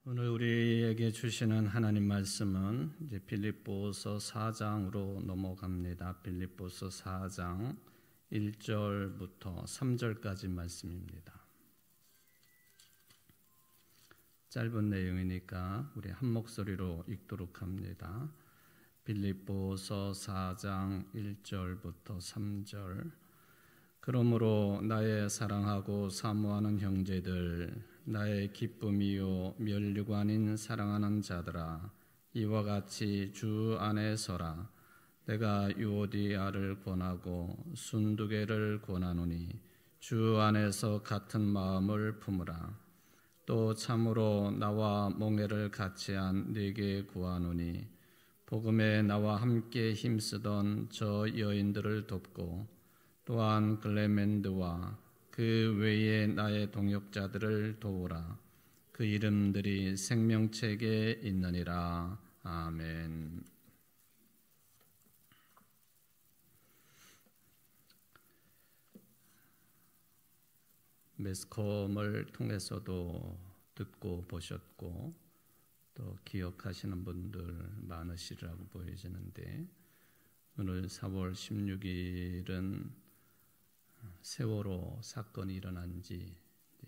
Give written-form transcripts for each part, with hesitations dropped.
오늘 우리에게 주시는 하나님 말씀은 이제 빌립보서 4장으로 넘어갑니다. 빌립보서 4장 1절부터 3절까지 말씀입니다. 짧은 내용이니까 우리 한 목소리로 읽도록 합니다. 빌립보서 4장 1절부터 3절. 그러므로 나의 사랑하고 사모하는 형제들, 나의 기쁨이요 면류관인 사랑하는 자들아, 이와 같이 주 안에 서라. 내가 유오디아를 권하고 순두개를 권하노니 주 안에서 같은 마음을 품으라. 또 참으로 나와 몽회를 같이한 네게 구하노니 복음에 나와 함께 힘쓰던 저 여인들을 돕고 또한 글레멘드와 그 외에 나의 동역자들을 도우라. 그 이름들이 생명책에 있느니라. 아멘. 매스컴을 통해서도 듣고 보셨고 또 기억하시는 분들 많으시리라고 보여지는데, 오늘 4월 16일은 세월호 사건이 일어난 지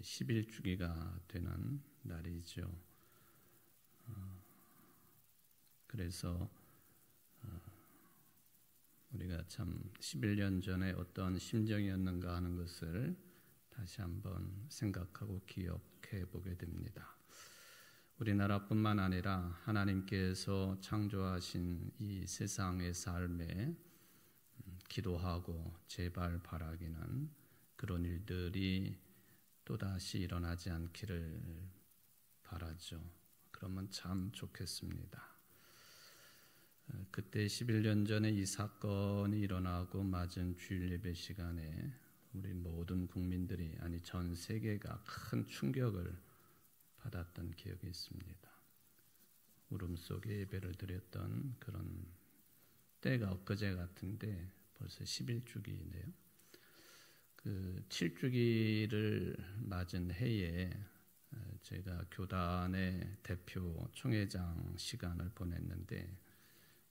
11주기가 되는 날이죠. 그래서 우리가 참 11년 전에 어떤 심정이었는가 하는 것을 다시 한번 생각하고 기억해 보게 됩니다. 우리나라뿐만 아니라 하나님께서 창조하신 이 세상의 삶에 기도하고 제발 바라기는 그런 일들이 또다시 일어나지 않기를 바라죠. 그러면 참 좋겠습니다. 그때 11년 전에 이 사건이 일어나고 맞은 주일 예배 시간에 우리 모든 국민들이, 아니 전 세계가 큰 충격을 받았던 기억이 있습니다. 울음 속에 예배를 드렸던 그런 때가 엊그제 같은데 벌써 11주기인데요. 그 7주기를 맞은 해에 제가 교단의 대표 총회장 시간을 보냈는데,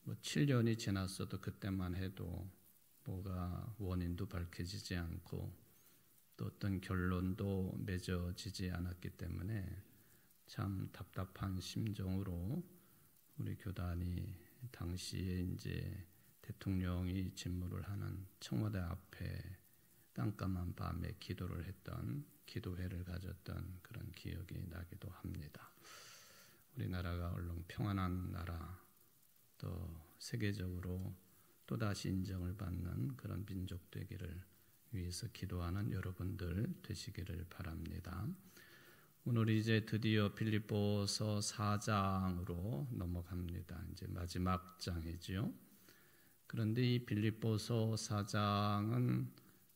7년이 지났어도 그때만 해도 뭐가 원인도 밝혀지지 않고 또 어떤 결론도 맺어지지 않았기 때문에 참 답답한 심정으로 우리 교단이 당시에 이제 대통령이 집무를 하는 청와대 앞에 깜깜한 밤에 기도를 했던, 기도회를 가졌던 그런 기억이 나기도 합니다. 우리나라가 얼른 평안한 나라, 또 세계적으로 또다시 인정을 받는 그런 민족 되기를 위해서 기도하는 여러분들 되시기를 바랍니다. 오늘 이제 드디어 빌립보서 4장으로 넘어갑니다. 이제 마지막 장이지요. 그런데 이 빌립보서 4장은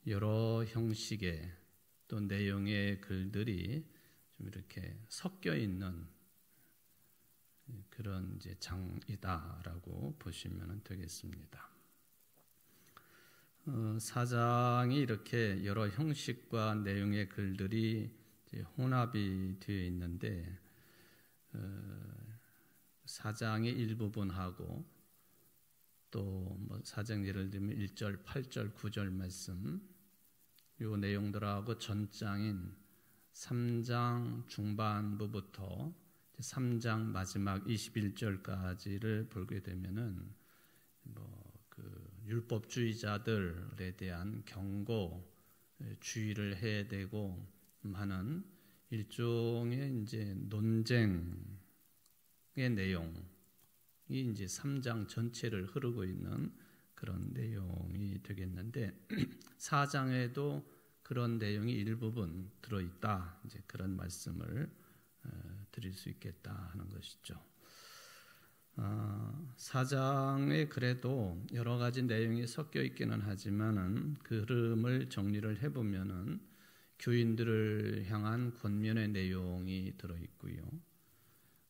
여러 형식의 또 내용의 글들이 좀 이렇게 섞여 있는 그런 이제 장이다라고 보시면 되겠습니다. 4장이 이렇게 여러 형식과 내용의 글들이 이제 혼합이 되어 있는데, 4장의 일부분하고 또 4장 예를 들면 1절, 8절, 9절 말씀, 이 내용들하고 전장인 3장 중반부부터 3장 마지막 21절까지를 보게 되면은 그 율법주의자들에 대한 경고, 주의를 해야 되고 하는 일종의 이제 논쟁의 내용이 이제 3장 전체를 흐르고 있는 그런 내용이 되겠는데, 4장에도 그런 내용이 일부분 들어있다, 이제 그런 말씀을 드릴 수 있겠다 하는 것이죠. 4장에 그래도 여러 가지 내용이 섞여 있기는 하지만은 그 흐름을 정리를 해보면은 교인들을 향한 권면의 내용이 들어있고요.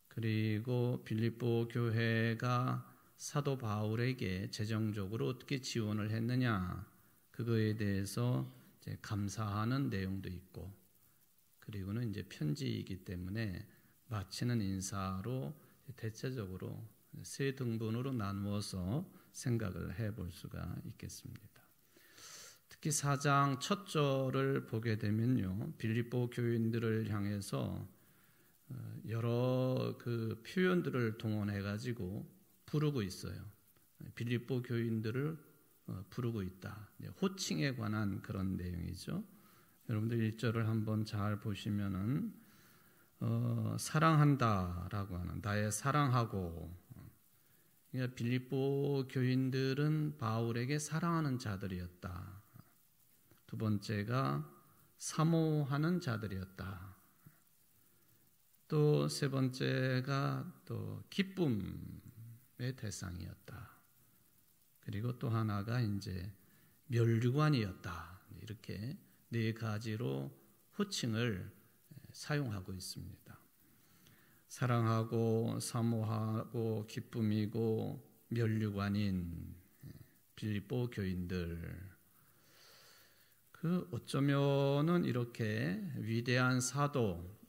그리고 빌립보 교회가 사도 바울에게 재정적으로 어떻게 지원을 했느냐, 그거에 대해서 이제 감사하는 내용도 있고, 그리고는 이제 편지이기 때문에 바치는 인사로 대체적으로 세 등분으로 나누어서 생각을 해볼 수가 있겠습니다. 특히 4장 첫 절을 보게 되면요, 빌립보 교인들을 향해서 여러 그 표현들을 동원해 가지고 부르고 있어요. 빌립보 교인들을 부르고 있다. 호칭에 관한 그런 내용이죠. 여러분들 1절을 한번 잘 보시면은 사랑한다라고 하는, 나의 사랑하고, 그러니까 빌립보 교인들은 바울에게 사랑하는 자들이었다. 두 번째가 사모하는 자들이었다. 또 세 번째가 또 기쁨의 대상이었다. 그리고 또 하나가 이제 멸류관이었다. 이렇게 네 가지로 호칭을 사용하고 있습니다. 사랑하고 사모하고 기쁨이고 멸류관인 빌립보 교인들, 그 어쩌면은 이렇게 위대한 사도,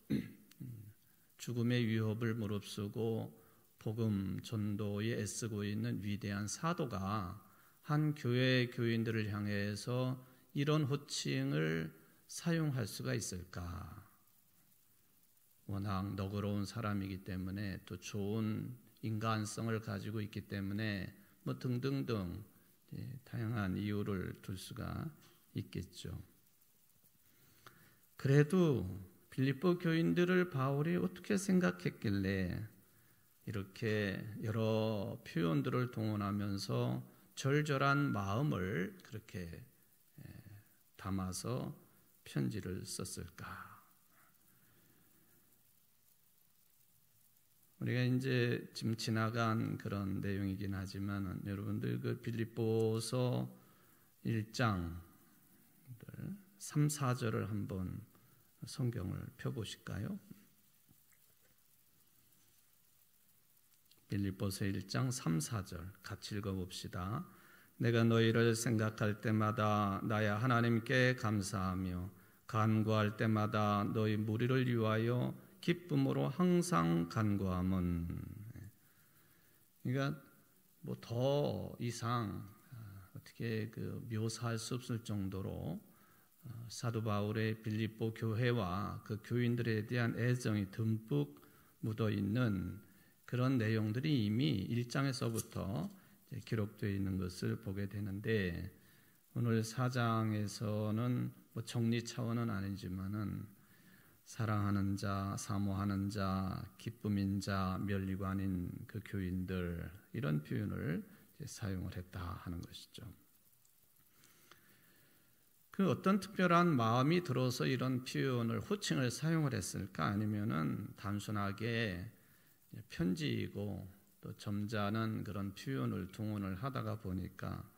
죽음의 위협을 무릅쓰고 복음 전도에 애쓰고 있는 위대한 사도가 한 교회 교인들을 향해서 이런 호칭을 사용할 수가 있을까? 워낙 너그러운 사람이기 때문에, 또 좋은 인간성을 가지고 있기 때문에 뭐 등등등 다양한 이유를 둘 수가 있겠죠. 그래도 빌립보 교인들을 바울이 어떻게 생각했길래 이렇게 여러 표현들을 동원하면서 절절한 마음을 그렇게 담아서 편지를 썼을까? 우리가 이제 지금 지나간 그런 내용이긴 하지만, 여러분들 그 빌립보서 1장 3, 4절을 한번 성경을 펴보실까요? 빌립보서 1장 3, 4절 같이 읽어봅시다. 내가 너희를 생각할 때마다 나의 하나님께 감사하며 간구할 때마다 너희 무리를 위하여 기쁨으로 항상 간구함은. 그러니까 뭐 더 이상 어떻게 그 묘사할 수 없을 정도로 사도 바울의 빌립보 교회와 그 교인들에 대한 애정이 듬뿍 묻어 있는 그런 내용들이 이미 1장에서부터 기록되어 있는 것을 보게 되는데, 오늘 4장에서는 뭐 정리 차원은 아니지만은 사랑하는 자, 사모하는 자, 기쁨인 자, 멸류관인 그 교인들, 이런 표현을 사용을 했다 하는 것이죠. 그 어떤 특별한 마음이 들어서 이런 표현을, 호칭을 사용을 했을까? 아니면은 단순하게 편지이고 또 점잖은 그런 표현을 동원을 하다가 보니까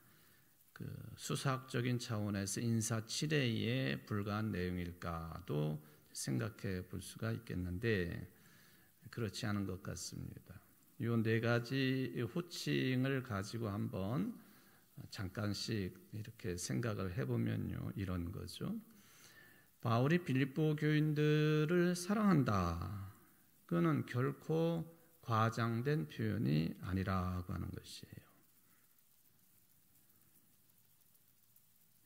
그 수사학적인 차원에서 인사치레에 불과한 내용일까도 생각해 볼 수가 있겠는데, 그렇지 않은 것 같습니다. 이 네 가지 호칭을 가지고 한번 잠깐씩 이렇게 생각을 해보면요, 이런 거죠. 바울이 빌립보 교인들을 사랑한다. 그거는 결코 과장된 표현이 아니라고 하는 것이에요.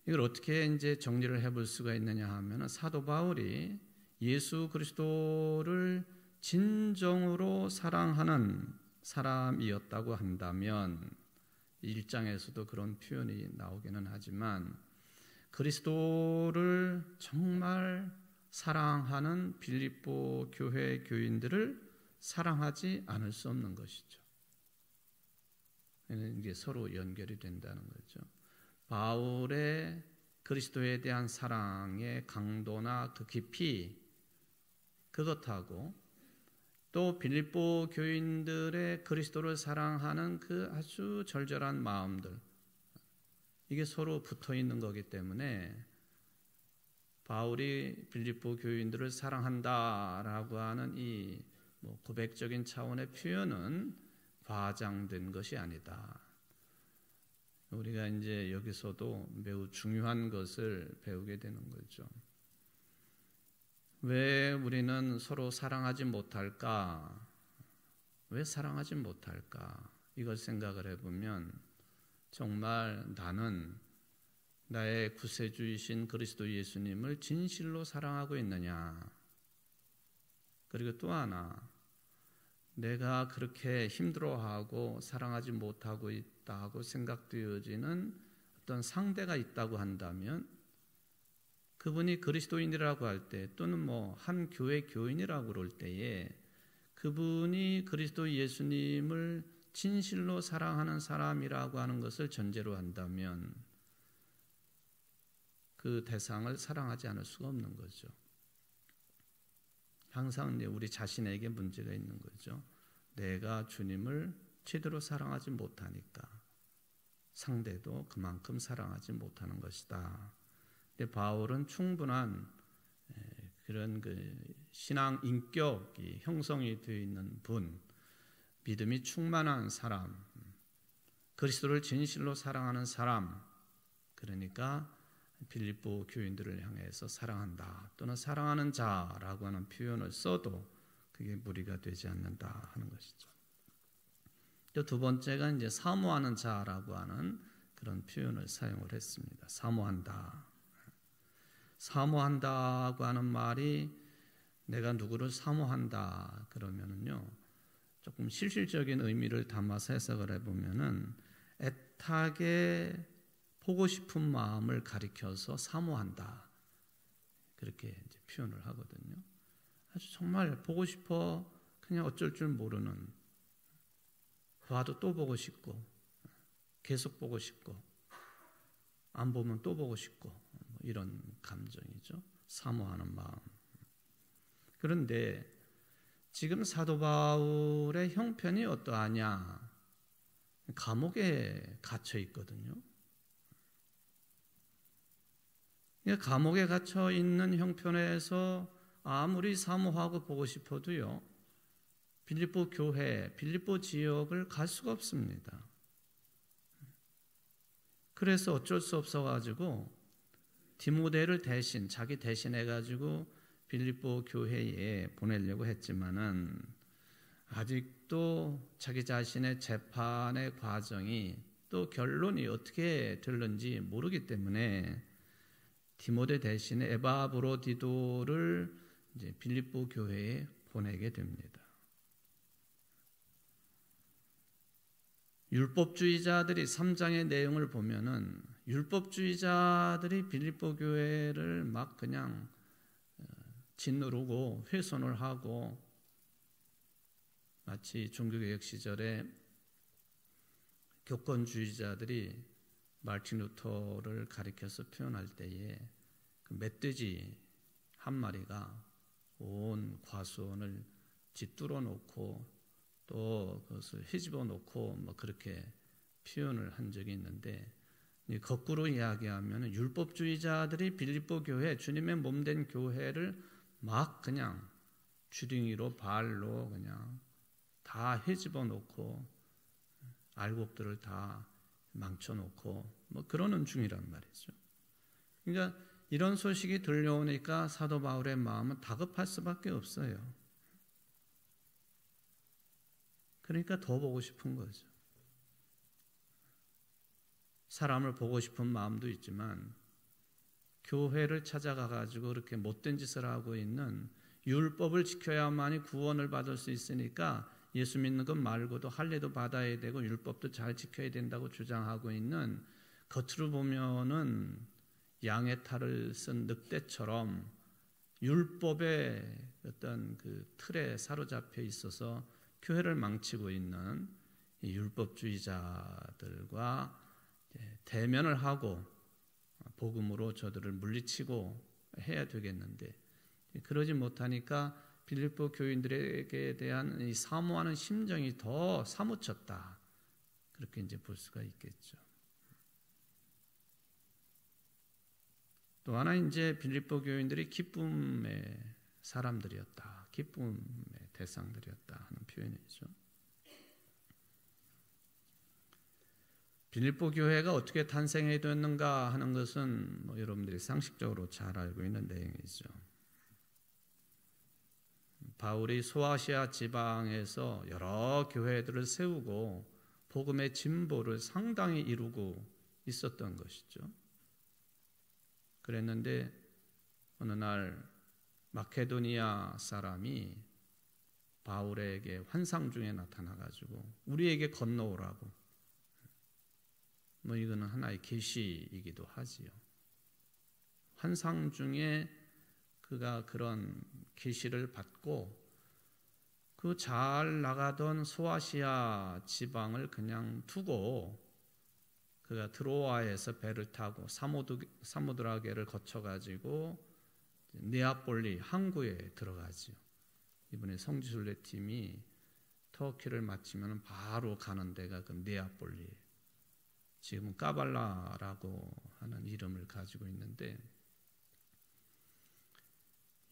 이걸 어떻게 이제 정리를 해볼 수가 있느냐 하면, 사도 바울이 예수 그리스도를 진정으로 사랑하는 사람이었다고 한다면, 1장에서도 그런 표현이 나오기는 하지만, 그리스도를 정말 사랑하는 빌립보 교회 교인들을 사랑하지 않을 수 없는 것이죠. 이게 서로 연결이 된다는 거죠. 바울의 그리스도에 대한 사랑의 강도나 그 깊이, 그것하고 또 빌립보 교인들의 그리스도를 사랑하는 그 아주 절절한 마음들, 이게 서로 붙어 있는 거기 때문에 바울이 빌립보 교인들을 사랑한다라고 하는 이 고백적인 차원의 표현은 과장된 것이 아니다. 우리가 이제 여기서도 매우 중요한 것을 배우게 되는 거죠. 왜 우리는 서로 사랑하지 못할까? 왜 사랑하지 못할까? 이걸 생각을 해보면 정말 나는 나의 구세주이신 그리스도 예수님을 진실로 사랑하고 있느냐? 그리고 또 하나, 내가 그렇게 힘들어하고 사랑하지 못하고 있다고 생각되어지는 어떤 상대가 있다고 한다면 그분이 그리스도인이라고 할 때 또는 뭐 한 교회 교인이라고 그럴 때에 그분이 그리스도 예수님을 진실로 사랑하는 사람이라고 하는 것을 전제로 한다면 그 대상을 사랑하지 않을 수가 없는 거죠. 항상 우리 자신에게 문제가 있는 거죠. 내가 주님을 제대로 사랑하지 못하니까 상대도 그만큼 사랑하지 못하는 것이다. 근데 바울은 충분한 그런 신앙 인격이 형성이 되어 있는 분, 믿음이 충만한 사람, 그리스도를 진실로 사랑하는 사람, 그러니까 빌립보 교인들을 향해서 사랑한다 또는 사랑하는 자라고 하는 표현을 써도 그게 무리가 되지 않는다 하는 것이죠. 또 두 번째가 이제 사모하는 자라고 하는 그런 표현을 사용을 했습니다. 사모한다. 사모한다고 하는 말이 내가 누구를 사모한다 그러면은요 조금 실질적인 의미를 담아서 해석을 해보면은 애타게 보고 싶은 마음을 가리켜서 사모한다 그렇게 이제 표현을 하거든요. 아주 정말 보고 싶어 그냥 어쩔 줄 모르는 봐도 또 보고 싶고 계속 보고 싶고 안 보면 또 보고 싶고 이런 감정이죠. 사모하는 마음. 그런데 지금 사도 바울의 형편이 어떠하냐? 감옥에 갇혀 있거든요. 감옥에 갇혀 있는 형편에서 아무리 사모하고 보고 싶어도요. 빌립보 교회, 빌립보 지역을 갈 수가 없습니다. 그래서 어쩔 수 없어가지고 디모데를 대신 자기 대신해가지고 빌립보 교회에 보내려고 했지만은 아직도 자기 자신의 재판의 과정이 또 결론이 어떻게 될는지 모르기 때문에 디모데 대신에 에바브로디도를 이제 빌립보 교회에 보내게 됩니다. 율법주의자들이 3장의 내용을 보면은 율법주의자들이 빌립보 교회를 막 그냥 짓누르고 훼손을 하고 마치 종교개혁 시절에 교권주의자들이 마르틴 루터를 가리켜서 표현할 때에 그 멧돼지 한 마리가 온 과수원을 짓뚫어 놓고 또 그것을 헤집어 놓고 뭐 그렇게 표현을 한 적이 있는데 거꾸로 이야기하면 율법주의자들이 빌립보 교회 주님의 몸된 교회를 막 그냥 주둥이로 발로 그냥 다 헤집어 놓고 알곡들을 다 망쳐 놓고 뭐 그러는 중이란 말이죠. 그러니까 이런 소식이 들려오니까 사도 바울의 마음은 다급할 수밖에 없어요. 그러니까 더 보고 싶은 거죠. 사람을 보고 싶은 마음도 있지만 교회를 찾아가 가지고 그렇게 못된 짓을 하고 있는 율법을 지켜야만이 구원을 받을 수 있으니까 예수 믿는 것 말고도 할례도 받아야 되고 율법도 잘 지켜야 된다고 주장하고 있는 겉으로 보면은 양의 탈을 쓴 늑대처럼 율법의 어떤 그 틀에 사로잡혀 있어서 교회를 망치고 있는 이 율법주의자들과 대면을 하고 복음으로 저들을 물리치고 해야 되겠는데 그러지 못하니까 빌립보 교인들에게 대한 이 사모하는 심정이 더 사무쳤다. 그렇게 이제 볼 수가 있겠죠. 또 하나 이제 빌립보 교인들이 기쁨의 사람들이었다. 기쁨의 대상들이었다 하는 표현이죠. 빌립보 교회가 어떻게 탄생해 됐는가 하는 것은 뭐 여러분들이 상식적으로 잘 알고 있는 내용이죠. 바울이 소아시아 지방에서 여러 교회들을 세우고 복음의 진보를 상당히 이루고 있었던 것이죠. 그랬는데 어느 날 마케도니아 사람이 바울에게 환상 중에 나타나가지고 우리에게 건너오라고. 이거는 하나의 계시이기도 하지요. 환상 중에 그가 그런 계시를 받고 그 잘 나가던 소아시아 지방을 그냥 두고 그가 드로아에서 배를 타고 사모드라게를 거쳐가지고 네아폴리 항구에 들어가지요. 이번에 성지순례팀이 터키를 마치면 바로 가는 데가 그 네아폴리예요. 지금은 까발라라고 하는 이름을 가지고 있는데,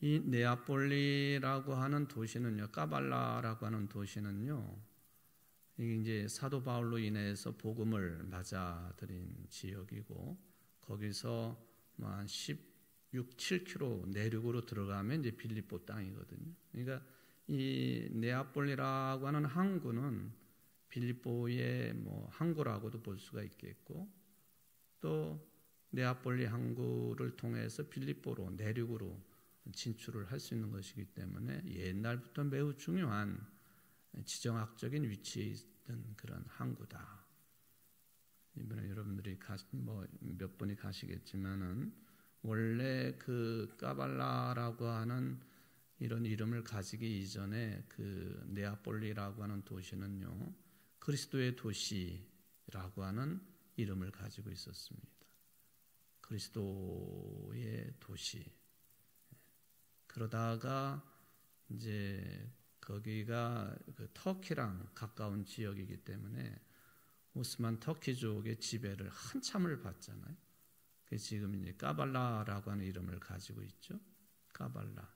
이 네아폴리라고 하는 도시는요, 까발라라고 하는 도시는요, 이게 이제 사도 바울로 인해서 복음을 맞아들인 지역이고, 거기서 한 16, 7km 내륙으로 들어가면 이제 빌립보 땅이거든요. 그러니까 이 네아폴리라고 하는 항구는 빌립보의 항구라고도 볼 수가 있겠고, 또 네아폴리 항구를 통해서 빌립보로 내륙으로 진출을 할 수 있는 것이기 때문에 옛날부터 매우 중요한 지정학적인 위치에 있던 그런 항구다. 이번에 여러분들이 몇 분이 가시겠지만은 원래 그 까발라라고 하는 이런 이름을 가지기 이전에 그 네아폴리라고 하는 도시는요, 그리스도의 도시라고 하는 이름을 가지고 있었습니다. 그리스도의 도시. 그러다가 이제 거기가 그 터키랑 가까운 지역이기 때문에 오스만 터키족의 지배를 한참을 받잖아요. 그래서 지금 이제 까발라라고 하는 이름을 가지고 있죠. 까발라.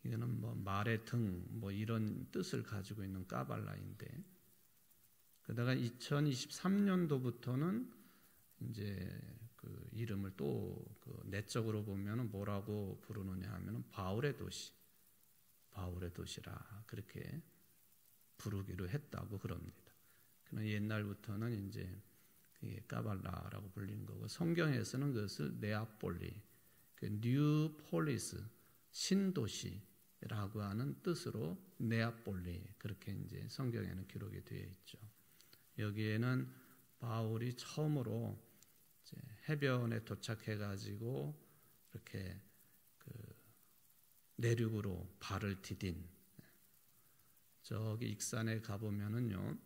이거는 말의 등 이런 뜻을 가지고 있는 까발라인데, 그러다가 2023년도부터는 이제 그 이름을 또 그 내적으로 보면은 뭐라고 부르느냐 하면은 바울의 도시, 바울의 도시라 그렇게 부르기로 했다고 그럽니다. 그러나 옛날부터는 이제 그게 까발라라고 불리는 거고, 성경에서는 그것을 네아폴리, 그 뉴폴리스, 신도시라고 하는 뜻으로 네아폴리 그렇게 이제 성경에는 기록이 되어 있죠. 여기에는 바울이 처음으로 이제 해변에 도착해가지고 이렇게 그 내륙으로 발을 디딘, 저기 익산에 가보면은요,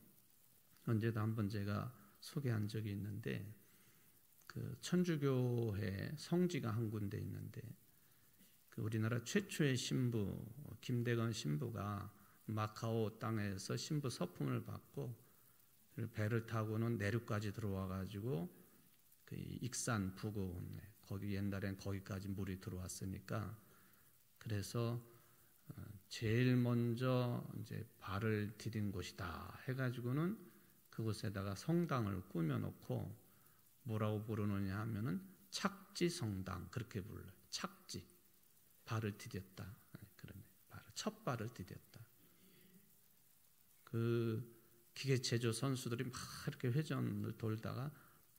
언제도 한번 제가 소개한 적이 있는데, 그 천주교회 성지가 한 군데 있는데, 그 우리나라 최초의 신부 김대건 신부가 마카오 땅에서 신부 서품을 받고 배를 타고는 내륙까지 들어와 가지고 그 익산 부근, 거기 옛날엔 거기까지 물이 들어왔으니까, 그래서 제일 먼저 이제 발을 디딘 곳이다 해가지고는 그곳에다가 성당을 꾸며놓고 뭐라고 부르느냐 하면은 착지 성당 그렇게 불러요. 착지, 발을 디뎠다. 그러네. 첫 발을 디뎠다. 그 기계체조 선수들이 막 이렇게 회전을 돌다가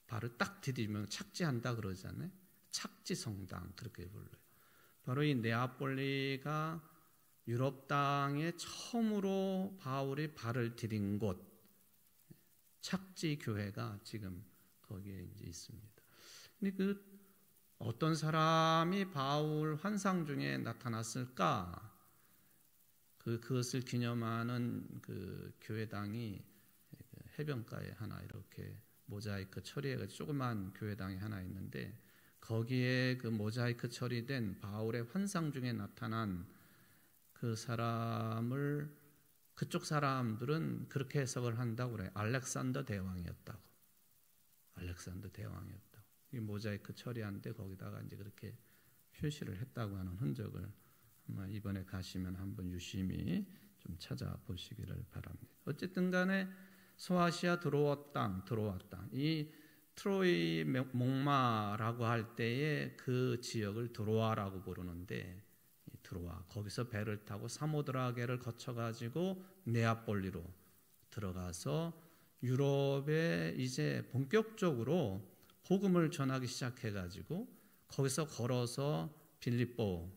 발을 딱 디디면 착지한다 그러잖아요. 착지 성당 그렇게 불러요. 바로 이 네아폴리가 유럽 땅에 처음으로 바울이 발을 디딘 곳, 착지 교회가 지금 거기에 이제 있습니다. 근데 그 어떤 사람이 바울 환상 중에 나타났을까? 그것을 기념하는 그 교회당이 해변가에 하나 이렇게 모자이크 처리해가지고 조그만 교회당이 하나 있는데, 거기에 그 모자이크 처리된 바울의 환상 중에 나타난 그 사람을 그쪽 사람들은 그렇게 해석을 한다고 그래요. 알렉산더 대왕이었다고. 알렉산더 대왕이었다고. 이 모자이크 처리한데 거기다가 이제 그렇게 표시를 했다고 하는 흔적을 아마 이번에 가시면 한번 유심히 좀 찾아보시기를 바랍니다. 어쨌든 간에 소아시아 드로아 땅. 이 트로이 목마라고 할 때에 그 지역을 드로아라고 부르는데, 들어와. 거기서 배를 타고 사모드라게를 거쳐가지고 네아폴리로 들어가서 유럽에 이제 본격적으로 복음을 전하기 시작해가지고 거기서 걸어서 빌립보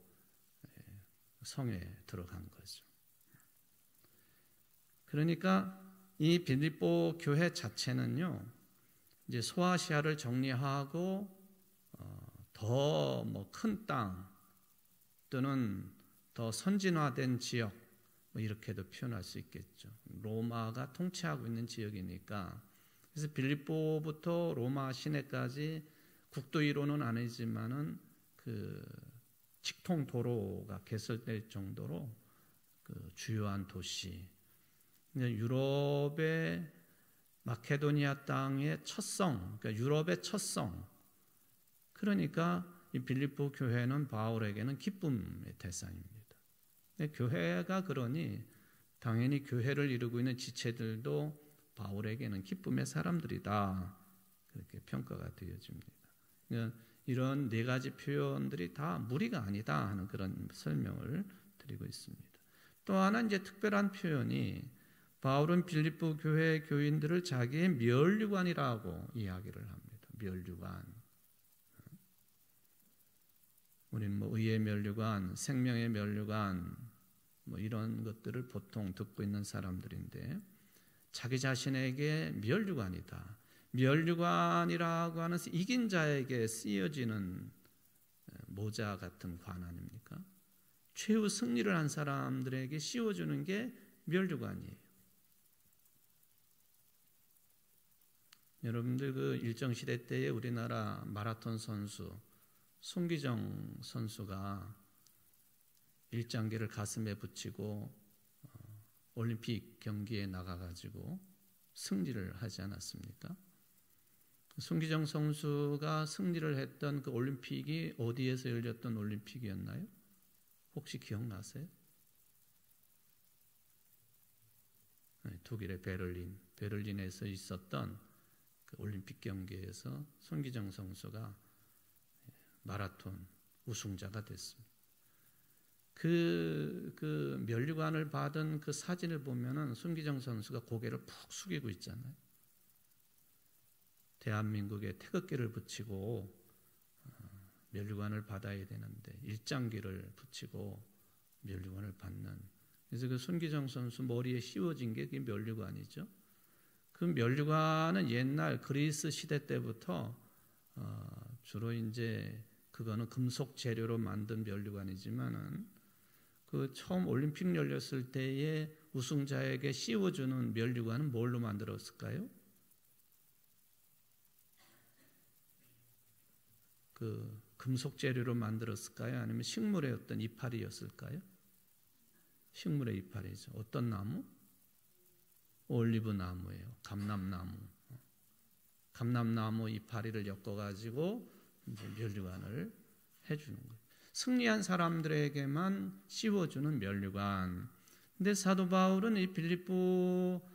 성에 들어간 거죠. 그러니까 이 빌립보 교회 자체는요, 이제 소아시아를 정리하고 더 뭐 큰 땅 또는 더 선진화된 지역 뭐 이렇게도 표현할 수 있겠죠. 로마가 통치하고 있는 지역이니까. 그래서 빌립보부터 로마 시내까지 국도 1호는 아니지만은 그 직통 도로가 개설될 정도로 그 주요한 도시. 유럽의 마케도니아 땅의 첫 성, 그러니까 유럽의 첫 성. 그러니까 이 빌립보 교회는 바울에게는 기쁨의 대상입니다. 교회가 그러니 당연히 교회를 이루고 있는 지체들도 바울에게는 기쁨의 사람들이다. 그렇게 평가가 되어집니다. 그러니까 이런 네 가지 표현들이 다 무리가 아니다 하는 그런 설명을 드리고 있습니다. 또 하나 이제 특별한 표현이 바울은 빌립보 교회 교인들을 자기의 면류관이라고 이야기를 합니다. 면류관. 우리는 뭐 의의 면류관, 생명의 면류관 뭐 이런 것들을 보통 듣고 있는 사람들인데 자기 자신에게 면류관이다. 면류관이라고 하는 이긴 자에게 쓰여지는 모자 같은 관 아닙니까? 최후 승리를 한 사람들에게 씌워주는 게 면류관이에요. 여러분들 그 일정시대 때에 우리나라 마라톤 선수 송기정 선수가 일장기를 가슴에 붙이고 올림픽 경기에 나가가지고 승리를 하지 않았습니까? 송기정 선수가 승리를 했던 그 올림픽이 어디에서 열렸던 올림픽이었나요? 혹시 기억나세요? 독일의 베를린에서 있었던 그 올림픽 경기에서 송기정 선수가 마라톤 우승자가 됐습니다. 그 면류관을 받은 그 사진을 보면은 송기정 선수가 고개를 푹 숙이고 있잖아요. 대한민국에 태극기를 붙이고 면류관을 받아야 되는데 일장기를 붙이고 면류관을 받는. 그래서 그 손기정 선수 머리에 씌워진 게 그게 면류관이죠. 그 면류관은 옛날 그리스 시대 때부터 주로 이제 그거는 금속 재료로 만든 면류관이지만은 그 처음 올림픽 열렸을 때에 우승자에게 씌워주는 면류관은 뭘로 만들었을까요? 그 금속 재료로 만들었을까요? 아니면 식물의 어떤 이파리였을까요? 식물의 이파리죠. 어떤 나무? 올리브 나무예요. 감람나무 이파리를 엮어가지고 이제 면류관을 해주는 거예요. 승리한 사람들에게만 씌워주는 면류관. 근데 사도 바울은 이 빌립보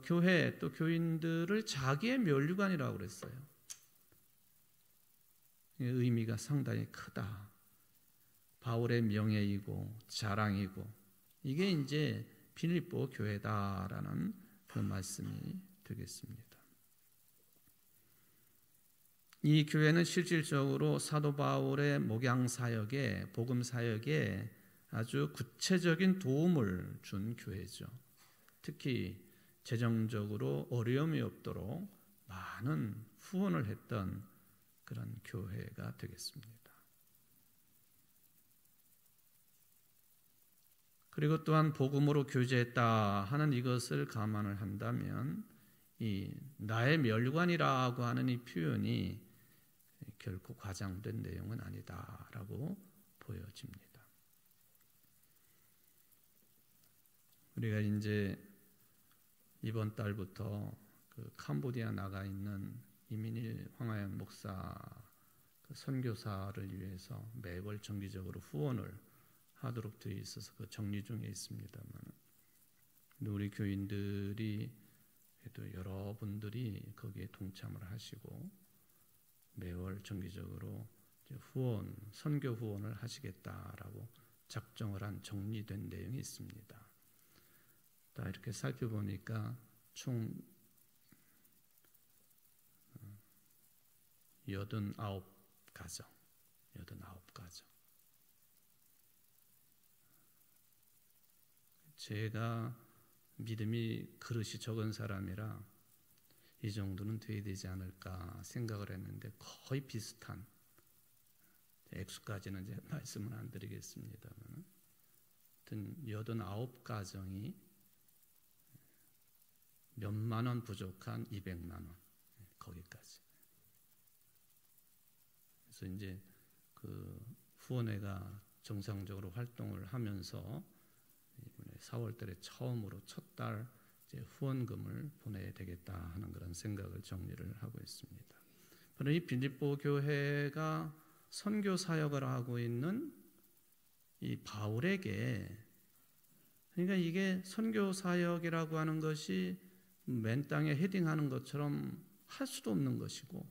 교회 또 교인들을 자기의 면류관이라고 그랬어요. 의미가 상당히 크다. 바울의 명예이고 자랑이고 이게 이제 빌립보 교회다라는 그 말씀이 되겠습니다. 이 교회는 실질적으로 사도 바울의 목양 사역에 복음 사역에 아주 구체적인 도움을 준 교회죠. 특히 재정적으로 어려움이 없도록 많은 후원을 했던 그런 교회가 되겠습니다. 그리고 또한 복음으로 교제했다 하는 이것을 감안을 한다면 이 나의 면류관이라고 하는 이 표현이 결코 과장된 내용은 아니다라고 보여집니다. 우리가 이제 이번 달부터 그 캄보디아 나가 있는 이민일 황하영 목사 그 선교사를 위해서 매월 정기적으로 후원을 하도록 되어 있어서 그 정리 중에 있습니다만 우리 교인들이 또 여러분들이 거기에 동참을 하시고 매월 정기적으로 후원, 선교 후원을 하시겠다라고 작정을 한 정리된 내용이 있습니다. 다 이렇게 살펴보니까 총 89가정. 제가 믿음이 그릇이 적은 사람이라 이 정도는 돼야 되지 않을까 생각을 했는데 거의 비슷한 액수까지는 이제 말씀을 안 드리겠습니다만 하여튼 89가정이 몇만 원 부족한 200만 원 거기까지. 그래서 이제 그 후원회가 정상적으로 활동을 하면서 이번에 4월달에 처음으로 첫 달 후원금을 보내야 되겠다 하는 그런 생각을 정리를 하고 있습니다. 바로 이 빌립보 교회가 선교 사역을 하고 있는 이 바울에게, 그러니까 이게 선교 사역이라고 하는 것이 맨 땅에 헤딩하는 것처럼 할 수도 없는 것이고,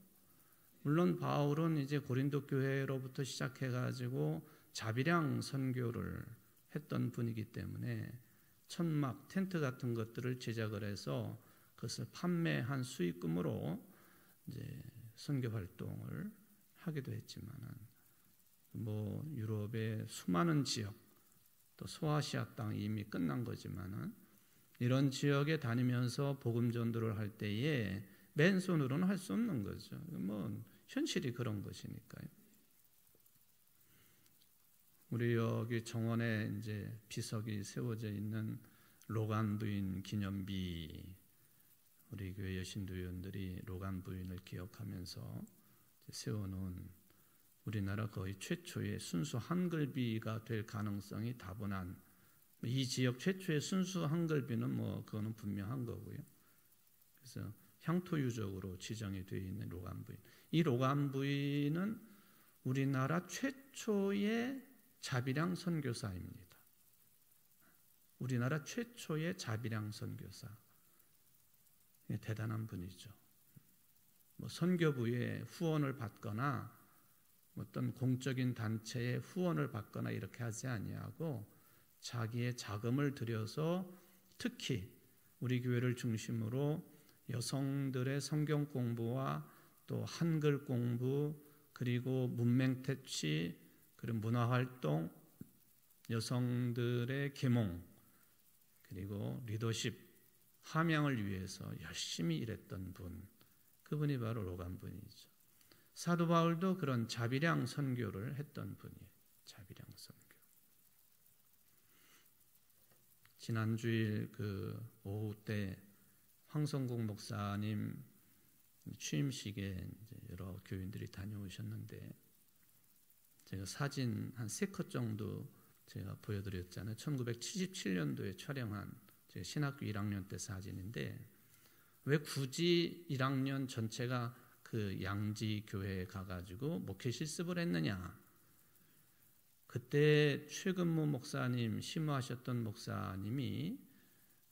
물론 바울은 이제 고린도 교회로부터 시작해가지고 자비량 선교를 했던 분이기 때문에 천막, 텐트 같은 것들을 제작을 해서 그것을 판매한 수익금으로 이제 선교 활동을 하기도 했지만은 뭐 유럽의 수많은 지역, 또 소아시아 땅이 이미 끝난 거지만은 이런 지역에 다니면서 복음 전도를 할 때에 맨손으로는 할 수 없는 거죠. 뭐 현실이 그런 것이니까요. 우리 여기 정원에 이제 비석이 세워져 있는 로간 부인 기념비, 우리 교회 여신도 의원들이 로간 부인을 기억하면서 세워놓은 우리나라 거의 최초의 순수 한글비가 될 가능성이 다분한, 이 지역 최초의 순수 한글비는 뭐 그거는 분명한 거고요. 그래서 향토 유적으로 지정이 되어 있는 로간 부인. 이 로간 부인은 우리나라 최초의 자비량 선교사입니다. 우리나라 최초의 자비량 선교사. 대단한 분이죠. 뭐 선교부의 후원을 받거나 어떤 공적인 단체의 후원을 받거나 이렇게 하지 아니하고 자기의 자금을 들여서 특히 우리 교회를 중심으로 여성들의 성경 공부와 또 한글 공부, 그리고 문맹 퇴치, 그리고 문화활동, 여성들의 계몽, 그리고 리더십, 함양을 위해서 열심히 일했던 분, 그분이 바로 로간 분이죠. 사도 바울도 그런 자비량 선교를 했던 분이에요. 자비량 선교. 지난 주일 그 오후 때 황성국 목사님 취임식에 이제 여러 교인들이 다녀오셨는데 제가 사진 한 3컷 정도 제가 보여드렸잖아요. 1977년도에 촬영한 제 신학교 1학년 때 사진인데 왜 굳이 1학년 전체가 그 양지교회에 가가지고 목회 실습을 했느냐. 그때 최근무 목사님, 심우하셨던 목사님이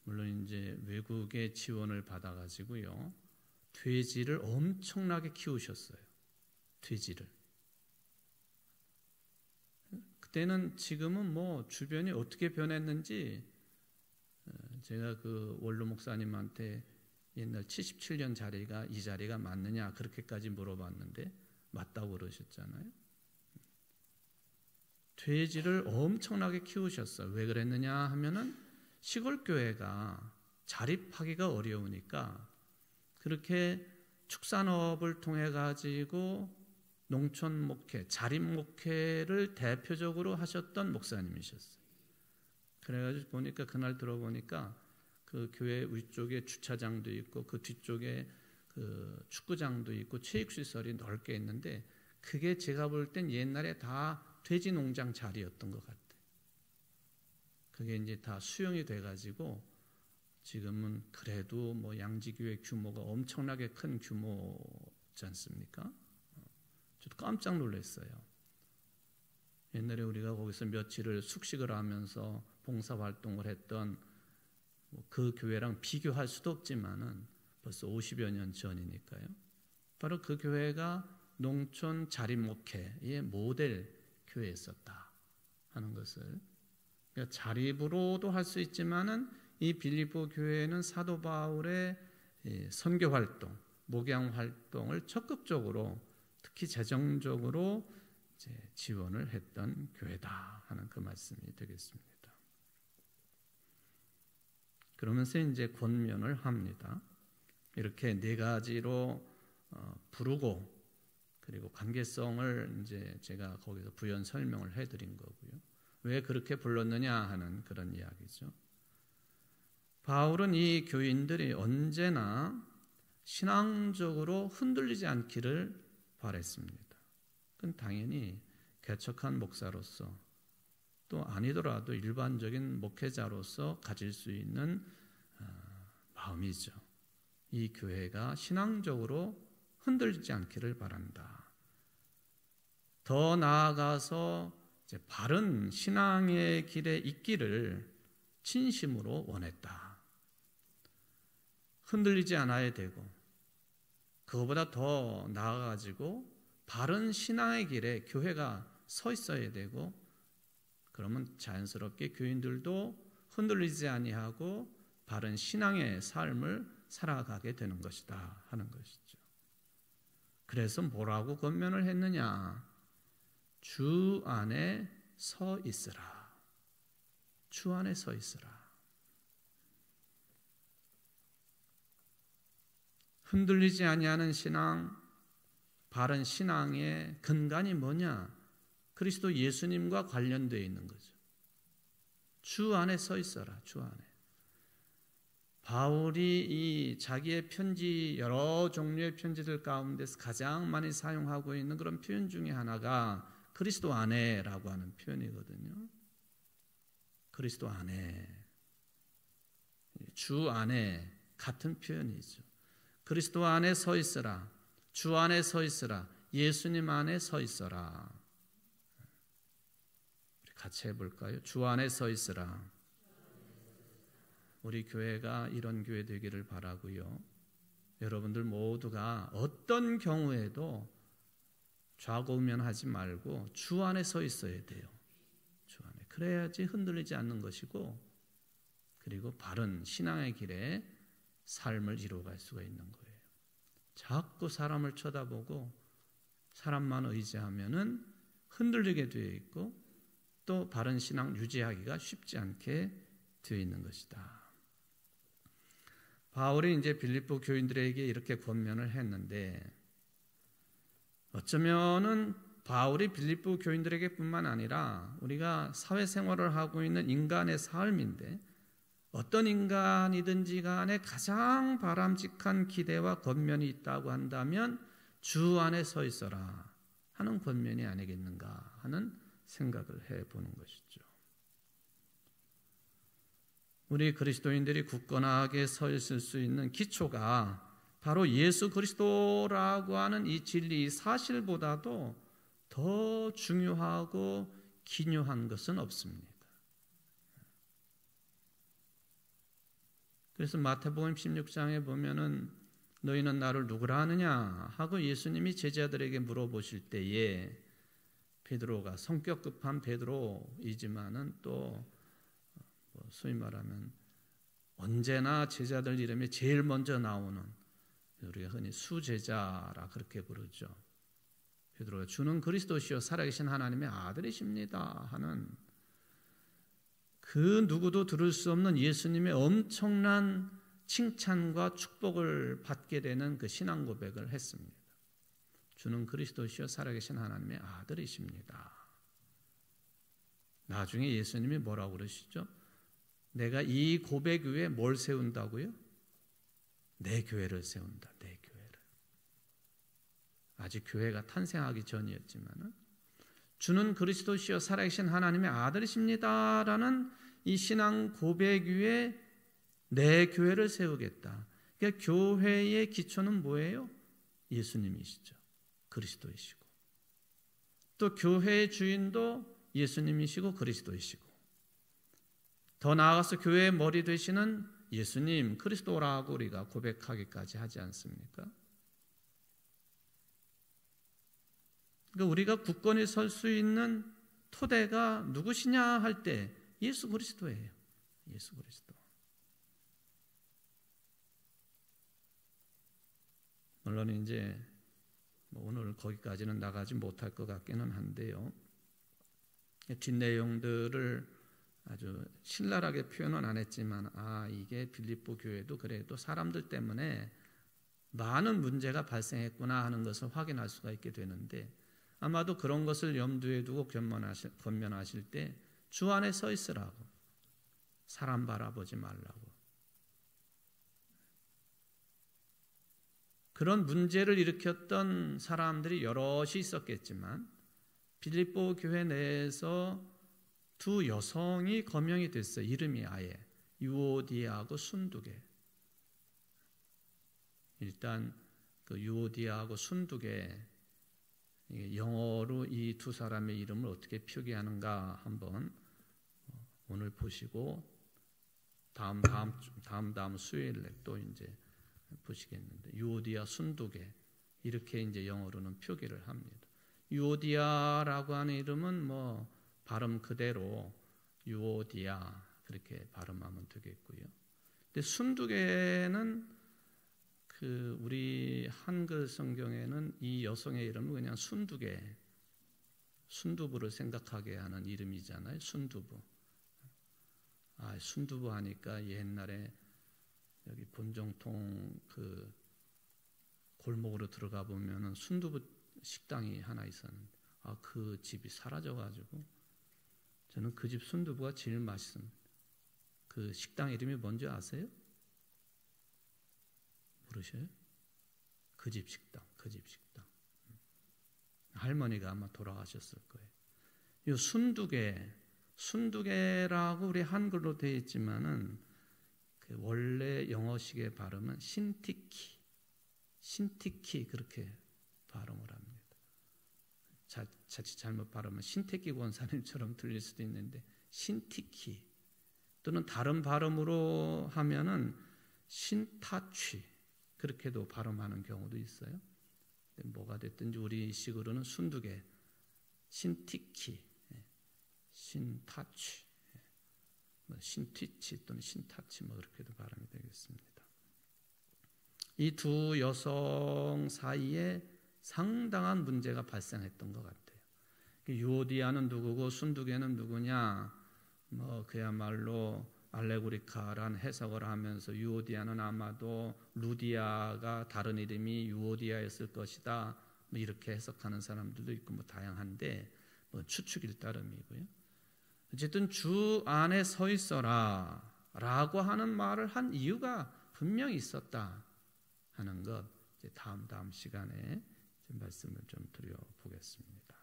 물론 이제 외국의 지원을 받아가지고요. 돼지를 엄청나게 키우셨어요. 돼지를. 그때는 지금은 뭐 주변이 어떻게 변했는지 제가 그 원로 목사님한테 옛날 77년 자리가 이 자리가 맞느냐 그렇게까지 물어봤는데 맞다고 그러셨잖아요. 돼지를 엄청나게 키우셨어요. 왜 그랬느냐 하면은 시골 교회가 자립하기가 어려우니까 그렇게 축산업을 통해 가지고 농촌 목회, 자립 목회를 대표적으로 하셨던 목사님이셨어요. 그래가지고 보니까 그날 들어보니까 그 교회 위쪽에 주차장도 있고 그 뒤쪽에 그 축구장도 있고 체육시설이 넓게 있는데 그게 제가 볼 땐 옛날에 다 돼지 농장 자리였던 것 같아요. 그게 이제 다 수용이 돼가지고 지금은 그래도 뭐 양지교회 규모가 엄청나게 큰 규모지 않습니까? 저도 깜짝 놀랐어요. 옛날에 우리가 거기서 며칠을 숙식을 하면서 봉사활동을 했던 그 교회랑 비교할 수도 없지만은 벌써 50여 년 전이니까요. 바로 그 교회가 농촌 자립목회의 모델 교회였었다 하는 것을, 그러니까 자립으로도 할 수 있지만은 이 빌립보 교회는 사도 바울의 선교 활동, 목양 활동을 적극적으로 특히 재정적으로 이제 지원을 했던 교회다 하는 그 말씀이 되겠습니다. 그러면서 이제 권면을 합니다. 이렇게 네 가지로 부르고 그리고 관계성을 이제 제가 거기서 부연 설명을 해드린 거고요. 왜 그렇게 불렀느냐 하는 그런 이야기죠. 바울은 이 교인들이 언제나 신앙적으로 흔들리지 않기를 바랬습니다. 그건 당연히 개척한 목사로서 또 아니더라도 일반적인 목회자로서 가질 수 있는 마음이죠. 이 교회가 신앙적으로 흔들리지 않기를 바란다. 더 나아가서 이제 바른 신앙의 길에 있기를 진심으로 원했다. 흔들리지 않아야 되고 그거보다 더 나아가지고 바른 신앙의 길에 교회가 서 있어야 되고 그러면 자연스럽게 교인들도 흔들리지 아니하고 바른 신앙의 삶을 살아가게 되는 것이다 하는 것이죠. 그래서 뭐라고 권면을 했느냐? 주 안에 서 있으라. 주 안에 서 있으라. 흔들리지 아니하는 신앙, 바른 신앙의 근간이 뭐냐? 그리스도 예수님과 관련되어 있는 거죠. 주 안에 서 있어라. 주 안에. 바울이 이 자기의 편지, 여러 종류의 편지들 가운데서 가장 많이 사용하고 있는 그런 표현 중에 하나가 그리스도 안에라고 하는 표현이거든요. 그리스도 안에, 주 안에 같은 표현이죠. 그리스도 안에 서 있으라. 주 안에 서 있으라. 예수님 안에 서 있어라. 우리 같이 해볼까요? 주 안에 서 있으라. 우리 교회가 이런 교회 되기를 바라고요. 여러분들 모두가 어떤 경우에도 좌고우면하지 말고 주 안에 서 있어야 돼요. 주 안에. 그래야지 흔들리지 않는 것이고 그리고 바른 신앙의 길에 삶을 이루어갈 수가 있는 거예요. 자꾸 사람을 쳐다보고 사람만 의지하면은 흔들리게 되어 있고 또 바른 신앙 유지하기가 쉽지 않게 되어 있는 것이다. 바울이 이제 빌립보 교인들에게 이렇게 권면을 했는데 어쩌면은 바울이 빌립보 교인들에게뿐만 아니라 우리가 사회생활을 하고 있는 인간의 삶인데 어떤 인간이든지 간에 가장 바람직한 기대와 권면이 있다고 한다면 주 안에 서 있어라 하는 권면이 아니겠는가 하는 생각을 해보는 것이죠. 우리 그리스도인들이 굳건하게 서 있을 수 있는 기초가 바로 예수 그리스도라고 하는 이 진리, 이 사실보다도 더 중요하고 기묘한 것은 없습니다. 그래서 마태복음 16장에 보면은 너희는 나를 누구라 하느냐 하고 예수님이 제자들에게 물어보실 때에 베드로가 성격 급한 베드로이지만은 또 소위 말하면 언제나 제자들 이름에 제일 먼저 나오는 우리가 흔히 수제자라 그렇게 부르죠. 베드로가 주는 그리스도시요 살아계신 하나님의 아들이십니다 하는 그 누구도 들을 수 없는 예수님의 엄청난 칭찬과 축복을 받게 되는 그 신앙 고백을 했습니다. 주는 그리스도시요 살아계신 하나님의 아들이십니다. 나중에 예수님이 뭐라고 그러시죠? 내가 이 고백 위에 뭘 세운다고요? 내 교회를 세운다. 내 교회를. 아직 교회가 탄생하기 전이었지만 주는 그리스도시요 살아계신 하나님의 아들이십니다라는 이 신앙 고백 위에 내 교회를 세우겠다. 그러니까 교회의 기초는 뭐예요? 예수님이시죠. 그리스도이시고 또 교회의 주인도 예수님이시고 그리스도이시고 더 나아가서 교회의 머리 되시는 예수님 그리스도라고 우리가 고백하기까지 하지 않습니까? 그러니까 우리가 굳건히 설 수 있는 토대가 누구시냐 할 때 예수 그리스도예요. 예수 그리스도. 물론 이제 오늘 거기까지는 나가지 못할 것 같기는 한데요. 뒷내용들을 아주 신랄하게 표현은 안 했지만 이게 빌립보 교회도 그래도 사람들 때문에 많은 문제가 발생했구나 하는 것을 확인할 수가 있게 되는데 아마도 그런 것을 염두에 두고 권면하실 때 주 안에 서 있으라고, 사람 바라보지 말라고. 그런 문제를 일으켰던 사람들이 여럿이 있었겠지만 빌립보 교회 내에서 두 여성이 거명이 됐어요. 이름이 아예 유오디아하고 순두계. 일단 그 유오디아하고 순두계, 영어로 이 두 사람의 이름을 어떻게 표기하는가 한번 오늘 보시고 다음 수요일에 또 이제 보시겠는데, 유오디아 순두계 이렇게 이제 영어로는 표기를 합니다. 유오디아라고 하는 이름은 뭐 발음 그대로 유오디아 그렇게 발음하면 되겠고요. 근데 순두계는 그 우리 한글 성경에는 이 여성의 이름은 그냥 순두계, 순두부를 생각하게 하는 이름이잖아요. 순두부. 순두부 하니까 옛날에 여기 본정통 그 골목으로 들어가 보면은 순두부 식당이 하나 있었는데 그 집이 사라져가지고 저는 그 집 순두부가 제일 맛있습니다. 그 식당 이름이 뭔지 아세요? 모르셔요? 그 집 식당. 할머니가 아마 돌아가셨을 거예요. 이 순두개라고 우리 한글로 되어 있지만은 그 원래 영어식의 발음은 신티키 그렇게 발음을 합니다. 자칫 잘못 발음은 신태기 권사님처럼 들릴 수도 있는데 신티키 또는 다른 발음으로 하면은 신타취 그렇게도 발음하는 경우도 있어요. 뭐가 됐든지 우리 식으로는 순두개, 신티키, 신타취, 신티치 또는 신타치 그렇게도 발음이 되겠습니다. 이 두 여성 사이에 상당한 문제가 발생했던 것 같아요. 유오디아는 누구고 순두개는 누구냐? 그야말로 알레고리카란 해석을 하면서 유오디아는 아마도 루디아가 다른 이름이 유오디아였을 것이다. 이렇게 해석하는 사람들도 있고 다양한데 추측일 따름이고요. 어쨌든 주 안에 서 있어라 라고 하는 말을 한 이유가 분명히 있었다 하는 것 이제 다음 시간에 좀 말씀을 좀 드려보겠습니다.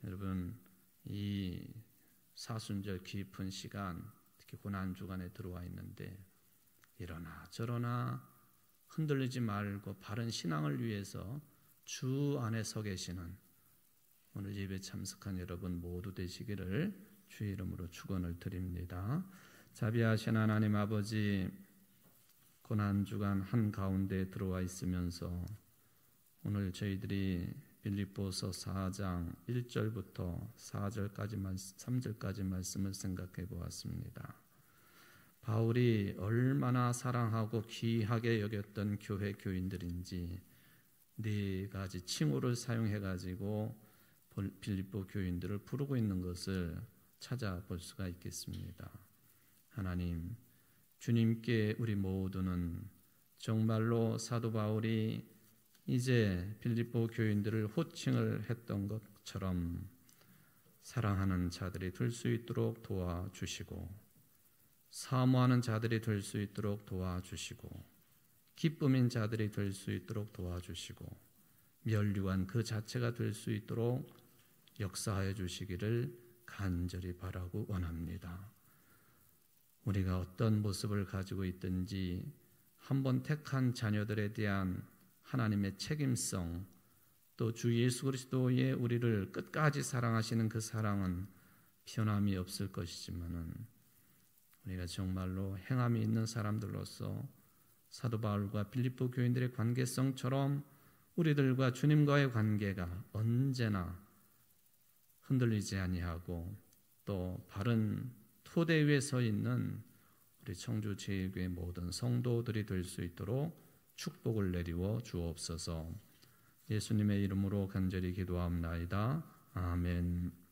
여러분 이 사순절 깊은 시간 특히 고난주간에 들어와 있는데 이러나 저러나 흔들리지 말고 바른 신앙을 위해서 주 안에 서 계시는 오늘 예배 참석한 여러분 모두 되시기를 주의 이름으로 축원을 드립니다. 자비하신 하나님 아버지, 고난주간 한가운데 들어와 있으면서 오늘 저희들이 빌립보서 4장 1절부터 3절까지 말씀을 생각해 보았습니다. 바울이 얼마나 사랑하고 귀하게 여겼던 교회 교인들인지 네 가지 칭호를 사용해 가지고 빌립보 교인들을 부르고 있는 것을 찾아볼 수가 있겠습니다. 하나님, 주님께 우리 모두는 정말로 사도 바울이 이제 빌립보 교인들을 호칭을 했던 것처럼 사랑하는 자들이 될 수 있도록 도와주시고 사모하는 자들이 될 수 있도록 도와주시고 기쁨인 자들이 될 수 있도록 도와주시고 면류관 그 자체가 될 수 있도록 역사하여 주시기를 간절히 바라고 원합니다. 우리가 어떤 모습을 가지고 있든지 한번 택한 자녀들에 대한 하나님의 책임성 또 주 예수 그리스도의 우리를 끝까지 사랑하시는 그 사랑은 변함이 없을 것이지만은 우리가 정말로 행함이 있는 사람들로서 사도 바울과 빌립보 교인들의 관계성처럼 우리들과 주님과의 관계가 언제나 흔들리지 아니하고 또 바른 토대 위에 서 있는 우리 청주 제1교회 모든 성도들이 될 수 있도록 축복을 내리워 주옵소서. 예수님의 이름으로 간절히 기도합나이다. 아멘.